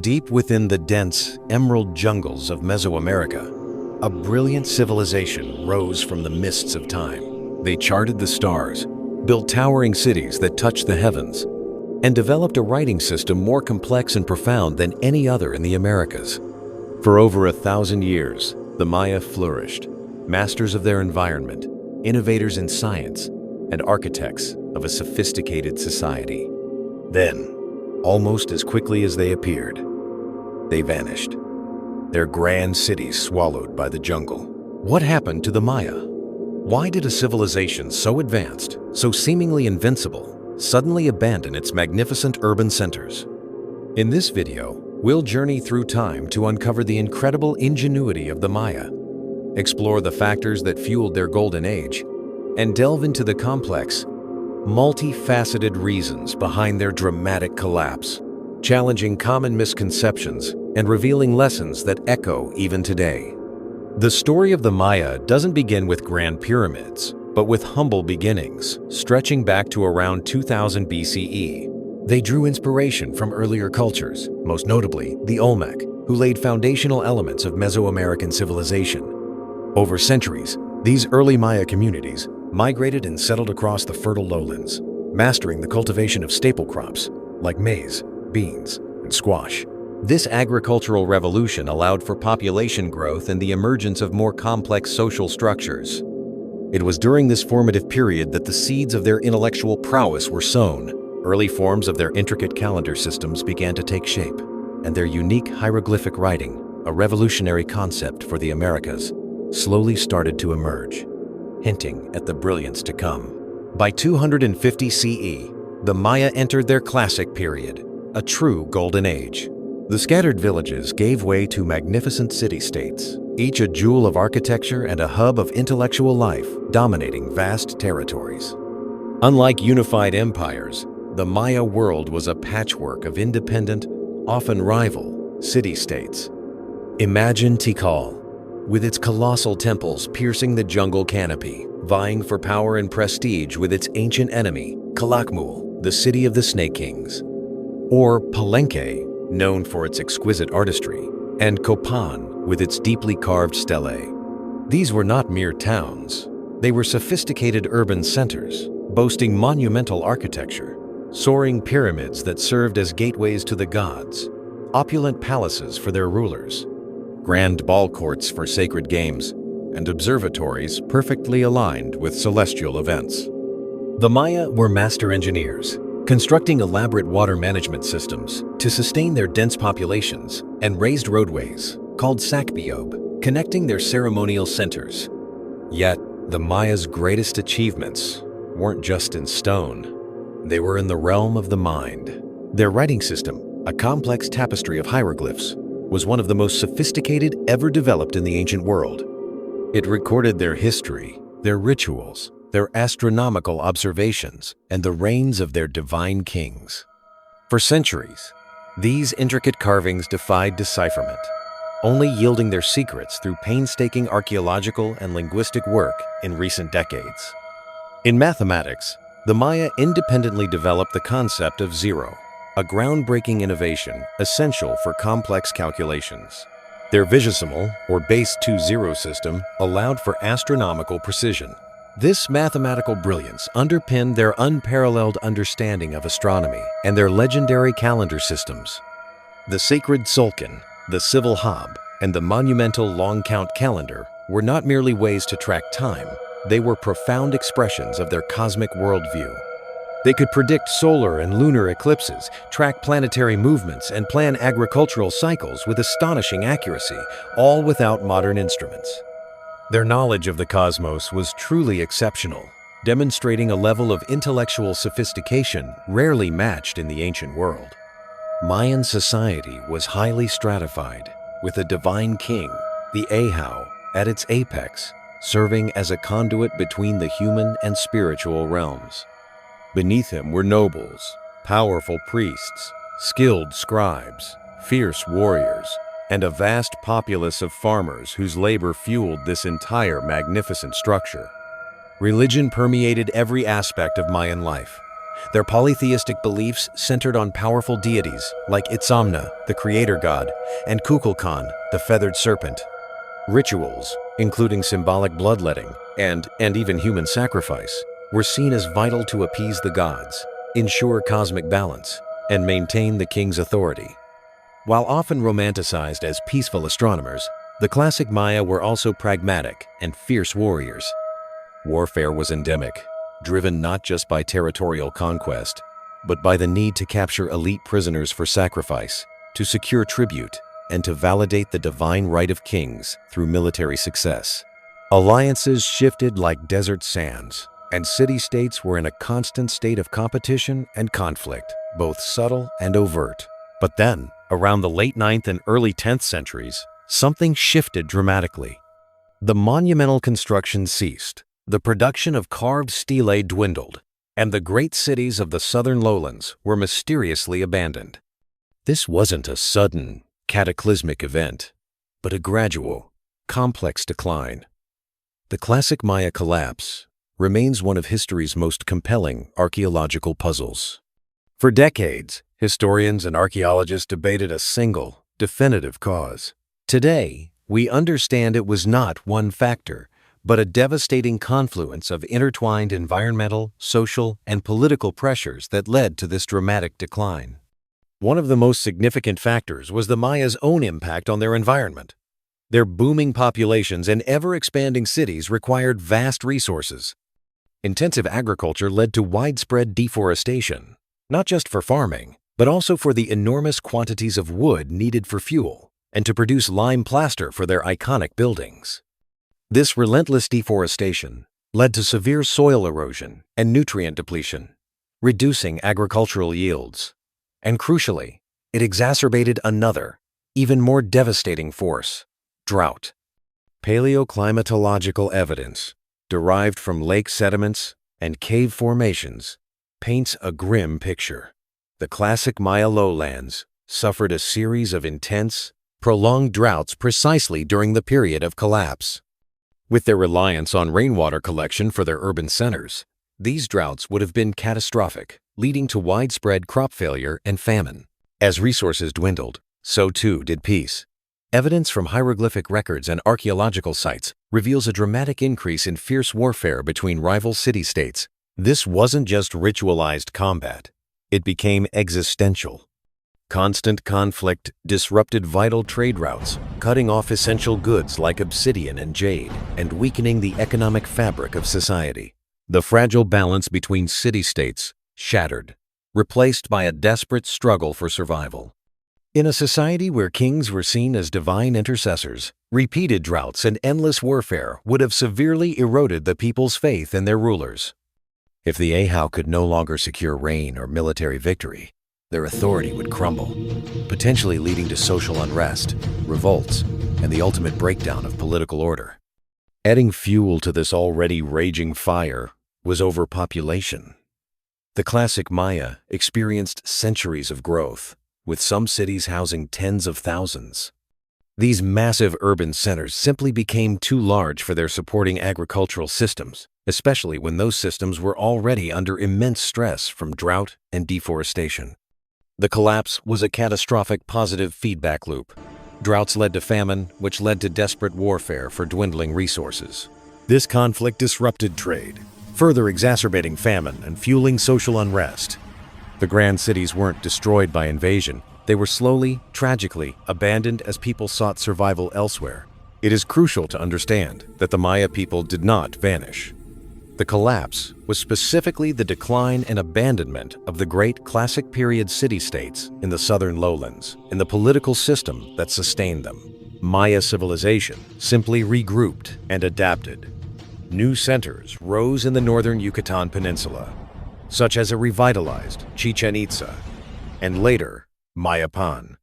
Deep within the dense, emerald jungles of Mesoamerica, a brilliant civilization rose from the mists of time. They charted the stars, built towering cities that touched the heavens, and developed a writing system more complex and profound than any other in the Americas. For over 1,000 years, the Maya flourished, masters of their environment, innovators in science, and architects of a sophisticated society. Then, almost as quickly as they appeared, they vanished, their grand cities swallowed by the jungle. What happened to the Maya? Why did a civilization so advanced, so seemingly invincible, suddenly abandon its magnificent urban centers? In this video, we'll journey through time to uncover the incredible ingenuity of the Maya, explore the factors that fueled their golden age, and delve into the complex, multifaceted reasons behind their dramatic collapse, challenging common misconceptions and revealing lessons that echo even today. The story of the Maya doesn't begin with grand pyramids, but with humble beginnings, stretching back to around 2000 BCE. They drew inspiration from earlier cultures, most notably the Olmec, who laid foundational elements of Mesoamerican civilization. Over centuries, these early Maya communities migrated and settled across the fertile lowlands, mastering the cultivation of staple crops like maize, beans, and squash. This agricultural revolution allowed for population growth and the emergence of more complex social structures. It was during this formative period that the seeds of their intellectual prowess were sown. Early forms of their intricate calendar systems began to take shape, and their unique hieroglyphic writing, a revolutionary concept for the Americas, slowly started to emerge, hinting at the brilliance to come. By 250 CE, the Maya entered their classic period, a true golden age. The scattered villages gave way to magnificent city-states, each a jewel of architecture and a hub of intellectual life, dominating vast territories. Unlike unified empires, the Maya world was a patchwork of independent, often rival, city-states. Imagine Tikal, with its colossal temples piercing the jungle canopy, vying for power and prestige with its ancient enemy, Calakmul, the city of the Snake Kings. Or Palenque, known for its exquisite artistry, and Copan, with its deeply carved stelae. These were not mere towns. They were sophisticated urban centers, boasting monumental architecture, soaring pyramids that served as gateways to the gods, opulent palaces for their rulers, grand ball courts for sacred games, and observatories perfectly aligned with celestial events. The Maya were master engineers, constructing elaborate water management systems to sustain their dense populations and raised roadways, called Sakbiob, connecting their ceremonial centers. Yet, the Maya's greatest achievements weren't just in stone. They were in the realm of the mind. Their writing system, a complex tapestry of hieroglyphs, was one of the most sophisticated ever developed in the ancient world. It recorded their history, their rituals, their astronomical observations, and the reigns of their divine kings. For centuries, these intricate carvings defied decipherment, only yielding their secrets through painstaking archaeological and linguistic work in recent decades. In mathematics, the Maya independently developed the concept of zero, a groundbreaking innovation essential for complex calculations. Their vigesimal, or base 2-0 system, allowed for astronomical precision. This mathematical brilliance underpinned their unparalleled understanding of astronomy and their legendary calendar systems. The sacred Tzolk'in, the civil Hab, and the monumental long count calendar were not merely ways to track time, they were profound expressions of their cosmic worldview. They could predict solar and lunar eclipses, track planetary movements, and plan agricultural cycles with astonishing accuracy, all without modern instruments. Their knowledge of the cosmos was truly exceptional, demonstrating a level of intellectual sophistication rarely matched in the ancient world. Mayan society was highly stratified, with a divine king, the Ahau, at its apex, serving as a conduit between the human and spiritual realms. Beneath him were nobles, powerful priests, skilled scribes, fierce warriors, and a vast populace of farmers whose labor fueled this entire magnificent structure. Religion permeated every aspect of Mayan life, Their polytheistic beliefs centered on powerful deities like Itzamna, the creator god, and Kukulkan, the feathered serpent. Rituals, including symbolic bloodletting and even human sacrifice, were seen as vital to appease the gods, ensure cosmic balance, and maintain the king's authority. While often romanticized as peaceful astronomers, the classic Maya were also pragmatic and fierce warriors. Warfare was endemic, driven not just by territorial conquest, but by the need to capture elite prisoners for sacrifice, to secure tribute, and to validate the divine right of kings through military success. Alliances shifted like desert sands, and city-states were in a constant state of competition and conflict, both subtle and overt. But then, around the late 9th and early 10th centuries, something shifted dramatically. The monumental construction ceased, the production of carved stelae dwindled, and the great cities of the southern lowlands were mysteriously abandoned. This wasn't a sudden, cataclysmic event, but a gradual, complex decline. The classic Maya collapse remains one of history's most compelling archaeological puzzles. For decades, historians and archaeologists debated a single, definitive cause. Today, we understand it was not one factor, but a devastating confluence of intertwined environmental, social, and political pressures that led to this dramatic decline. One of the most significant factors was the Maya's own impact on their environment. Their booming populations and ever-expanding cities required vast resources. Intensive agriculture led to widespread deforestation, not just for farming, but also for the enormous quantities of wood needed for fuel and to produce lime plaster for their iconic buildings. This relentless deforestation led to severe soil erosion and nutrient depletion, reducing agricultural yields. And crucially, it exacerbated another, even more devastating force: drought. Paleoclimatological evidence, derived from lake sediments and cave formations, paints a grim picture. The classic Maya lowlands suffered a series of intense, prolonged droughts precisely during the period of collapse. With their reliance on rainwater collection for their urban centers, these droughts would have been catastrophic, leading to widespread crop failure and famine. As resources dwindled, so too did peace. Evidence from hieroglyphic records and archaeological sites reveals a dramatic increase in fierce warfare between rival city-states. This wasn't just ritualized combat. It became existential. Constant conflict disrupted vital trade routes, cutting off essential goods like obsidian and jade, and weakening the economic fabric of society. The fragile balance between city-states shattered, replaced by a desperate struggle for survival. In a society where kings were seen as divine intercessors, repeated droughts and endless warfare would have severely eroded the people's faith in their rulers. If the Ahau could no longer secure rain or military victory, their authority would crumble, potentially leading to social unrest, revolts, and the ultimate breakdown of political order. Adding fuel to this already raging fire was overpopulation. The classic Maya experienced centuries of growth, with some cities housing tens of thousands. These massive urban centers simply became too large for their supporting agricultural systems, especially when those systems were already under immense stress from drought and deforestation. The collapse was a catastrophic positive feedback loop. Droughts led to famine, which led to desperate warfare for dwindling resources. This conflict disrupted trade, further exacerbating famine and fueling social unrest. The grand cities weren't destroyed by invasion. They were slowly, tragically, abandoned as people sought survival elsewhere. It is crucial to understand that the Maya people did not vanish. The collapse was specifically the decline and abandonment of the great classic period city-states in the southern lowlands and the political system that sustained them. Maya civilization simply regrouped and adapted. New centers rose in the northern Yucatan Peninsula, such as a revitalized Chichen Itza, and later, Mayapan.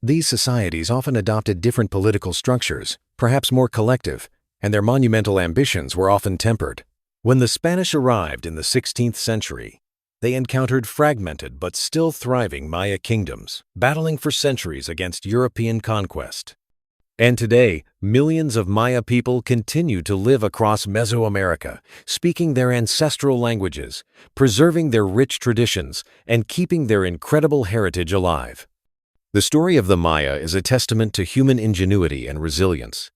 These societies often adopted different political structures, perhaps more collective, and their monumental ambitions were often tempered. When the Spanish arrived in the 16th century, they encountered fragmented but still thriving Maya kingdoms, battling for centuries against European conquest. And today, millions of Maya people continue to live across Mesoamerica, speaking their ancestral languages, preserving their rich traditions, and keeping their incredible heritage alive. The story of the Maya is a testament to human ingenuity and resilience.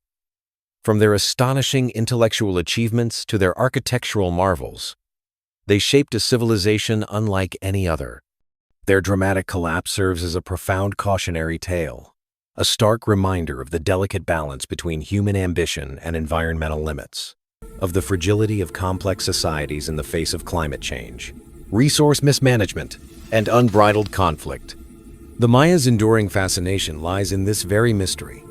From their astonishing intellectual achievements to their architectural marvels, they shaped a civilization unlike any other. Their dramatic collapse serves as a profound cautionary tale, a stark reminder of the delicate balance between human ambition and environmental limits, of the fragility of complex societies in the face of climate change, resource mismanagement, and unbridled conflict. The Maya's enduring fascination lies in this very mystery,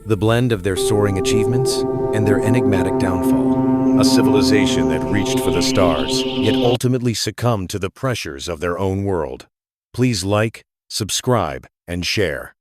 the blend of their soaring achievements and their enigmatic downfall, a civilization that reached for the stars, yet ultimately succumbed to the pressures of their own world. Please like, subscribe, and share.